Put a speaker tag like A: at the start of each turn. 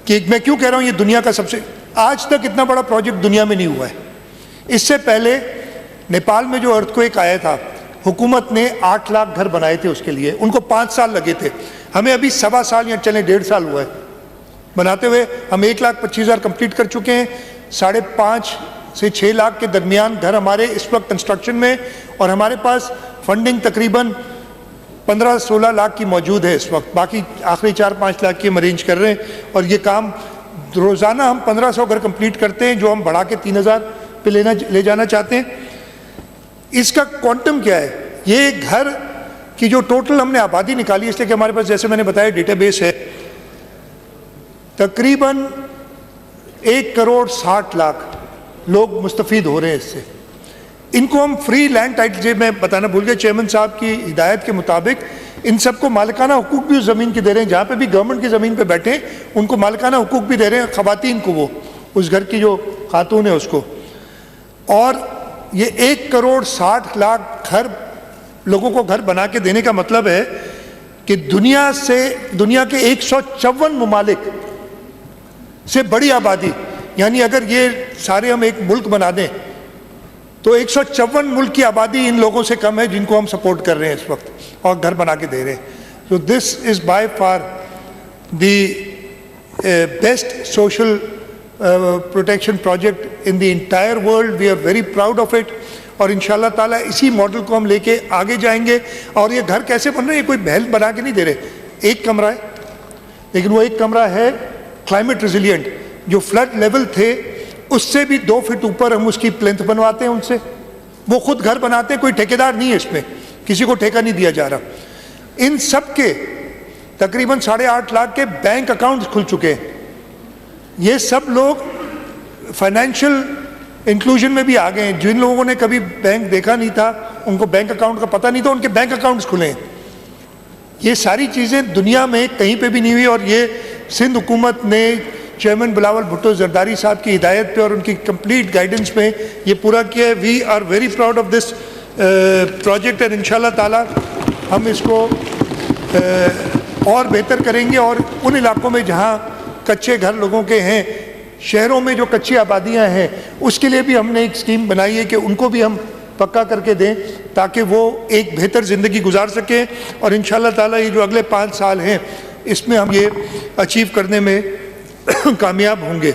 A: کہ میں کیوں کہہ رہا ہوں یہ دنیا کا سب سے، آج تک اتنا بڑا پروجیکٹ دنیا میں نہیں ہوا ہے۔ اس سے پہلے نیپال میں جو ارتھکویک آیا تھا، حکومت نے 8 لاکھ گھر بنائے تھے اس کے لیے، ان کو 5 سال لگے تھے، ہمیں ابھی 1.25 سال یا چلیں 1.5 سال ہوا ہے بناتے ہوئے، ہم 1,25,000 کمپلیٹ کر چکے ہیں۔ 5.5 سے 6 لاکھ کے درمیان گھر ہمارے اس وقت کنسٹرکشن میں، اور ہمارے پاس فنڈنگ تقریباً 15-16 لاکھ کی موجود ہے اس وقت، باقی آخری 4-5 لاکھ کی ہم ارینج کر رہے ہیں، اور یہ کام روزانہ ہم 1500 گھر کمپلیٹ کرتے ہیں، جو ہم بڑھا کے 3000 پہ لے جانا چاہتے ہیں۔ اس کا کوانٹم کیا ہے؟ یہ گھر کی جو ٹوٹل ہم نے آبادی نکالی، اس لیے کہ ہمارے پاس جیسے میں نے بتایا ڈیٹا بیس ہے، تقریباً 1,60,00,000 لوگ مستفید ہو رہے ہیں اس سے۔ ان کو ہم فری لینڈ ٹائٹل، میں بتانا بھول گیا، چیئرمین صاحب کی ہدایت کے مطابق ان سب کو مالکانہ حقوق بھی اس زمین کے دے رہے ہیں، جہاں پہ بھی گورنمنٹ کی زمین پہ بیٹھے ہیں ان کو مالکانہ حقوق بھی دے رہے ہیں، خواتین کو، وہ اس گھر کی جو خاتون ہے اس کو۔ اور یہ 1,60,00,000 گھر لوگوں کو گھر بنا کے دینے کا مطلب ہے کہ دنیا کے 154 ممالک سے بڑی آبادی، یعنی اگر یہ سارے ہم ایک ملک بنا دیں تو 154 ملک کی آبادی ان لوگوں سے کم ہے جن کو ہم سپورٹ کر رہے ہیں اس وقت اور گھر بنا کے دے رہے ہیں۔ So this is by far the best social protection project in the entire world. We are very proud of it. اور انشاءاللہ تعالیٰ اسی ماڈل کو ہم لے کے آگے جائیں گے۔ اور یہ گھر کیسے بن رہے ہیں؟ یہ کوئی محل بنا کے نہیں دے رہے، ایک کمرہ ہے، لیکن وہ ایک کمرہ ہے کلائمیٹ ریزیلینٹ، جو فلڈ لیول تھے اس سے بھی 2 فٹ اوپر ہم اس کی پلنتھ بنواتے ہیں ان سے، وہ خود گھر بناتے ہیں، کوئی ٹھیکیدار نہیں ہے اس میں، کسی کو ٹھیکہ نہیں دیا جا رہا۔ ان سب کے تقریباً 8.5 لاکھ کے بینک اکاؤنٹس کھل چکے ہیں۔ یہ سب لوگ فائنینشیل انکلوژن میں بھی آ گئے ہیں، جن لوگوں نے کبھی بینک دیکھا نہیں تھا، ان کو بینک اکاؤنٹ کا پتہ نہیں تھا، ان کے بینک اکاؤنٹس کھلے ہیں۔ یہ ساری چیزیں دنیا میں کہیں پہ بھی نہیں ہوئی، اور یہ سندھ حکومت نے چیئرمین بلاول بھٹو زرداری صاحب کی ہدایت پہ اور ان کی کمپلیٹ گائیڈنس میں یہ پورا کیا ہے۔ We are very proud of this project, اور انشاءاللہ تعالیٰ ہم اس کو اور بہتر کریں گے، اور ان علاقوں میں جہاں کچے گھر لوگوں کے ہیں، شہروں میں جو کچی آبادیاں ہیں، اس کے لیے بھی ہم نے ایک اسکیم بنائی ہے کہ ان کو بھی ہم پکا کر کے دیں تاکہ وہ ایک بہتر زندگی گزار سکیں۔ اور انشاءاللہ تعالیٰ یہ جو اگلے 5 سال ہیں اس میں ہم یہ اچیو کرنے میں کامیاب ہوں گے۔